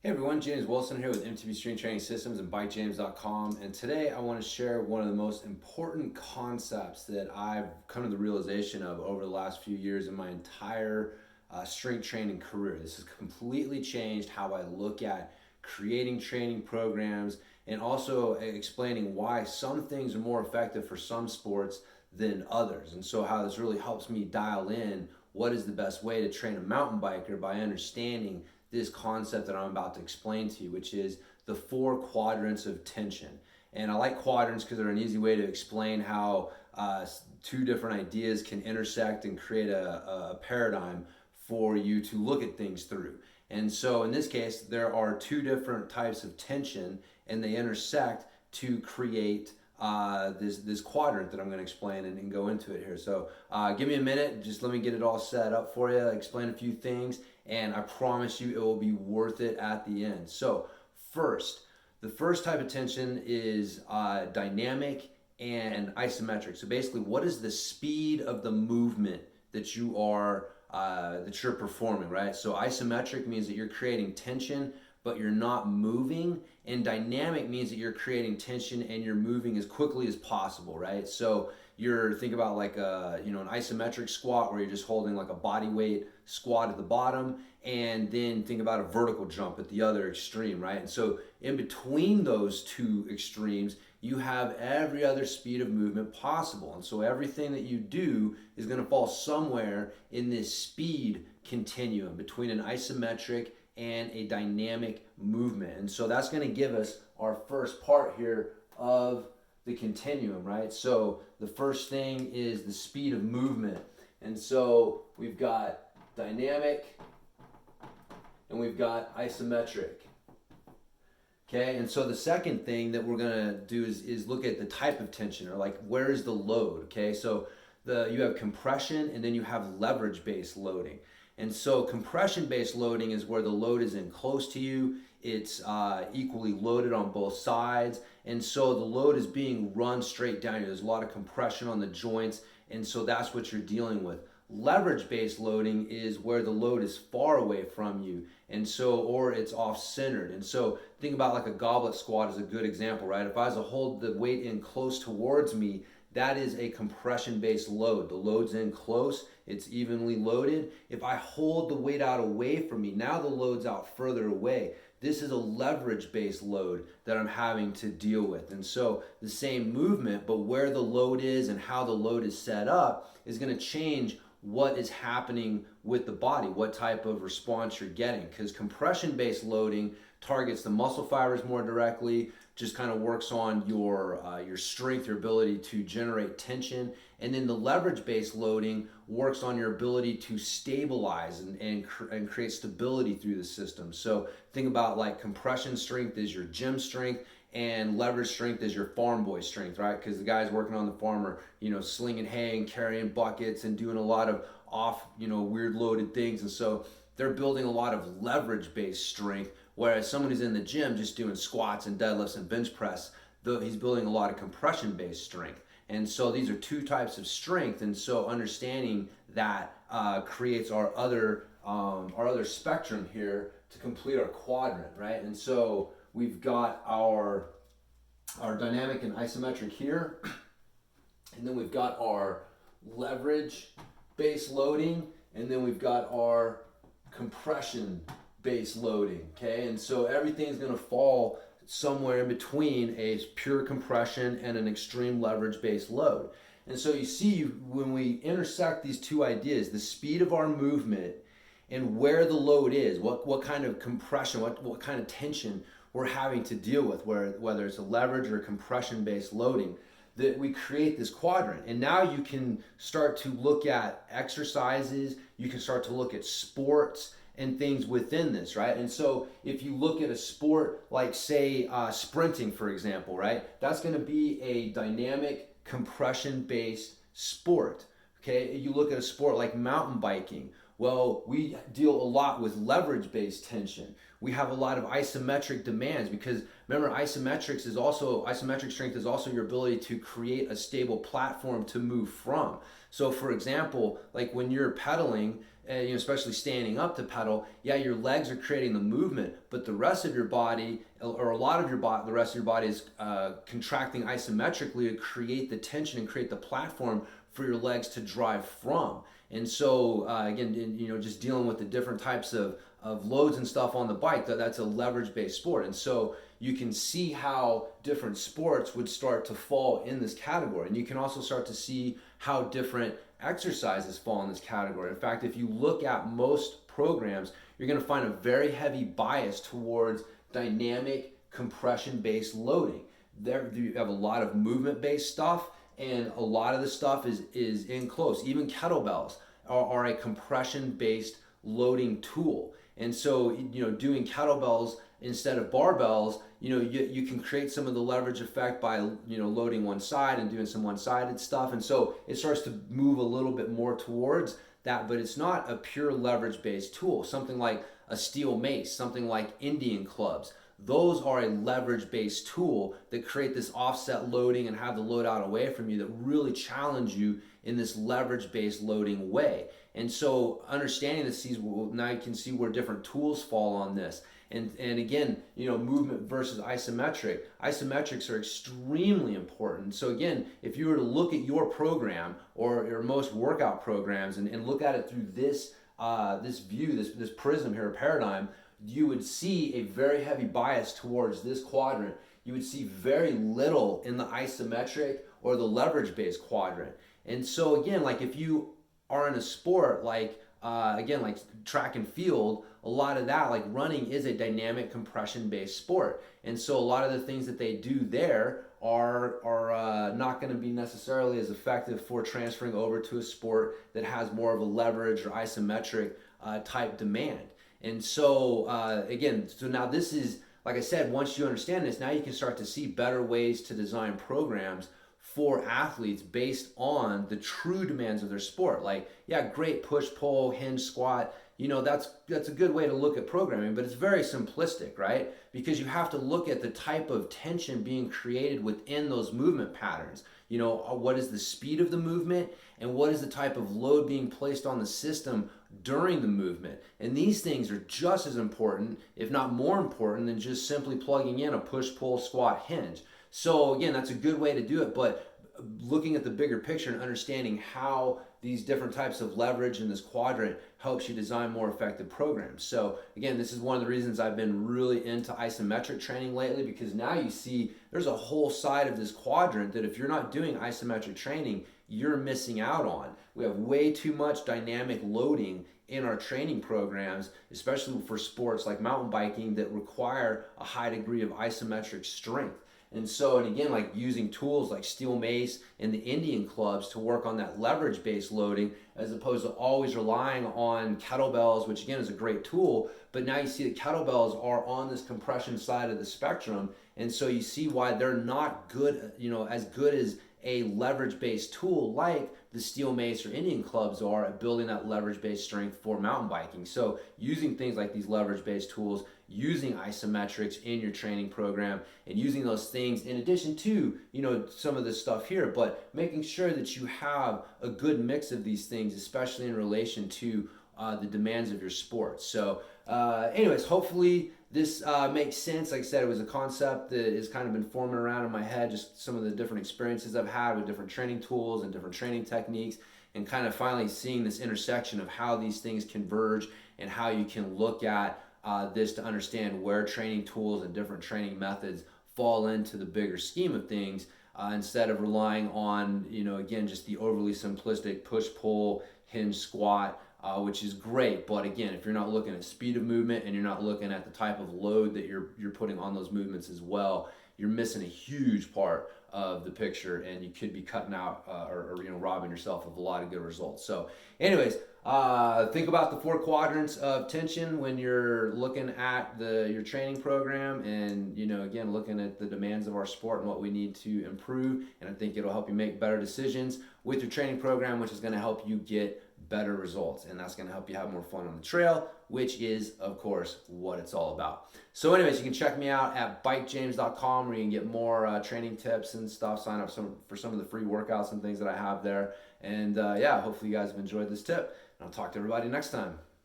Hey everyone, James Wilson here with MTB Strength Training Systems and BikeJames.com, and today I want to share one of the most important concepts that I've come to the realization of over the last few years in my entire strength training career. This has completely changed how I look at creating training programs and also explaining why some things are more effective for some sports than others, and so how this really helps me dial in what is the best way to train a mountain biker by understanding this concept that I'm about to explain to you, which is the 4 quadrants of tension. And I like quadrants because they're an easy way to explain how two different ideas can intersect and create a paradigm for you to look at things through. And so in this case, there are two different types of tension and they intersect to create this quadrant that I'm going to explain and go into it here. So give me a minute, just let me get it all set up for you, explain a few things, and I promise you it will be worth it at the end. So the first type of tension is dynamic and isometric. So basically, what is the speed of the movement that you're performing, right? So isometric means that you're creating tension but you're not moving, and dynamic means that you're creating tension and you're moving as quickly as possible, right? So think about like an isometric squat where you're just holding like a body weight squat at the bottom, and then think about a vertical jump at the other extreme, right? And so in between those two extremes, you have every other speed of movement possible. And so everything that you do is going to fall somewhere in this speed continuum between an isometric and a dynamic movement. And so that's going to give us our first part here of the continuum, right? So the first thing is the speed of movement. And so we've got dynamic and we've got isometric. Okay, and so the second thing that we're gonna do is look at the type of tension, or like where is the load. Okay, so you have compression and then you have leverage-based loading. And so compression-based loading is where the load is in close to you. It's equally loaded on both sides. And so the load is being run straight down. There's a lot of compression on the joints. And so that's what you're dealing with. Leverage-based loading is where the load is far away from you. And so, or it's off-centered. And so think about like a goblet squat is a good example, right? If I was to hold the weight in close towards me, that is a compression-based load. The load's in close, it's evenly loaded. If I hold the weight out away from me, now the load's out further away. This is a leverage-based load that I'm having to deal with. And so the same movement, but where the load is and how the load is set up is going to change what is happening with the body, what type of response you're getting. Because compression-based loading targets the muscle fibers more directly, just kind of works on your strength, your ability to generate tension. And then the leverage-based loading works on your ability to stabilize and create stability through the system. So think about like compression strength is your gym strength, and leverage strength is your farm boy strength, right? Because the guys working on the farm are, slinging hay and carrying buckets and doing a lot of weird loaded things. And so they're building a lot of leverage-based strength, whereas someone who's in the gym just doing squats and deadlifts and bench press, he's building a lot of compression-based strength. And so these are two types of strength, and so understanding that creates our other spectrum here to complete our quadrant, right? And so we've got our dynamic and isometric here, and then we've got our leverage-based loading, and then we've got our compression-based loading, okay? And so everything's going to fall somewhere in between a pure compression and an extreme leverage-based load. And so you see when we intersect these two ideas, the speed of our movement and where the load is, what kind of compression, what kind of tension we're having to deal with, whether it's a leverage or compression-based loading, that we create this quadrant. And now you can start to look at exercises, you can start to look at sports and things within this, right? And so if you look at a sport like, say, sprinting, for example, right? That's gonna be a dynamic compression-based sport, okay? You look at a sport like mountain biking Well, we deal a lot with leverage-based tension. We have a lot of isometric demands because remember, isometric strength is also your ability to create a stable platform to move from. So for example, like when you're pedaling, especially standing up to pedal, yeah, your legs are creating the movement, but the rest of your body, or a lot of your body, the rest of your body is contracting isometrically to create the tension and create the platform for your legs to drive from. And so again, just dealing with the different types of loads and stuff on the bike, that's a leverage-based sport. And so you can see how different sports would start to fall in this category. And you can also start to see how different exercises fall in this category. In fact, if you look at most programs, you're going to find a very heavy bias towards dynamic compression-based loading. There you have a lot of movement-based stuff, and a lot of the stuff is in close. Even kettlebells are a compression-based loading tool. And so, doing kettlebells instead of barbells, you can create some of the leverage effect by, loading one side and doing some one-sided stuff. And so it starts to move a little bit more towards that, but it's not a pure leverage-based tool. Something like a steel mace, something like Indian clubs. Those are a leverage-based tool that create this offset loading and have the load out away from you that really challenge you in this leverage-based loading way. And so understanding this, now you can see where different tools fall on this. And again, movement versus isometric. Isometrics are extremely important. So again, if you were to look at your program or most workout programs and look at it through this view, this prism here, a paradigm, you would see a very heavy bias towards this quadrant. You would see very little in the isometric or the leverage-based quadrant. And so again, like if you are in a sport like like track and field, a lot of that, like running, is a dynamic compression-based sport. And so a lot of the things that they do there are not going to be necessarily as effective for transferring over to a sport that has more of a leverage or isometric type demand. And so so now this is, like I said, once you understand this, now you can start to see better ways to design programs for athletes based on the true demands of their sport. Like, yeah, great push, pull, hinge, squat. That's a good way to look at programming, but it's very simplistic, right? Because you have to look at the type of tension being created within those movement patterns. What is the speed of the movement and what is the type of load being placed on the system during the movement. And these things are just as important, if not more important, than just simply plugging in a push, pull, squat, hinge. So again, that's a good way to do it, but looking at the bigger picture and understanding how these different types of leverage in this quadrant helps you design more effective programs. So again, this is one of the reasons I've been really into isometric training lately, because now you see there's a whole side of this quadrant that if you're not doing isometric training, you're missing out on. We have way too much dynamic loading in our training programs, especially for sports like mountain biking that require a high degree of isometric strength. And again, like using tools like steel mace and the Indian clubs to work on that leverage-based loading, as opposed to always relying on kettlebells, which again is a great tool, but now you see that kettlebells are on this compression side of the spectrum, and so you see why they're not good, as good as a leverage-based tool like the steel mace or Indian clubs are at building that leverage-based strength for mountain biking. So using things like these leverage-based tools, using isometrics in your training program, and using those things in addition to, some of this stuff here, but making sure that you have a good mix of these things, especially in relation to the demands of your sport. So anyways, hopefully this makes sense. Like I said, it was a concept that has kind of been forming around in my head, just some of the different experiences I've had with different training tools and different training techniques, and kind of finally seeing this intersection of how these things converge and how you can look at this to understand where training tools and different training methods fall into the bigger scheme of things, instead of relying on, again, just the overly simplistic push-pull, hinge, squat, which is great, but again, if you're not looking at speed of movement and you're not looking at the type of load that you're putting on those movements as well, you're missing a huge part of the picture, and you could be cutting out or robbing yourself of a lot of good results. So anyways, think about the 4 quadrants of tension when you're looking at your training program, and again, looking at the demands of our sport and what we need to improve. And I think it'll help you make better decisions with your training program, which is going to help you get better results. And that's going to help you have more fun on the trail, which is, of course, what it's all about. So anyways, you can check me out at bikejames.com where you can get more training tips and stuff. Sign up for some of the free workouts and things that I have there. And yeah, hopefully you guys have enjoyed this tip. And I'll talk to everybody next time.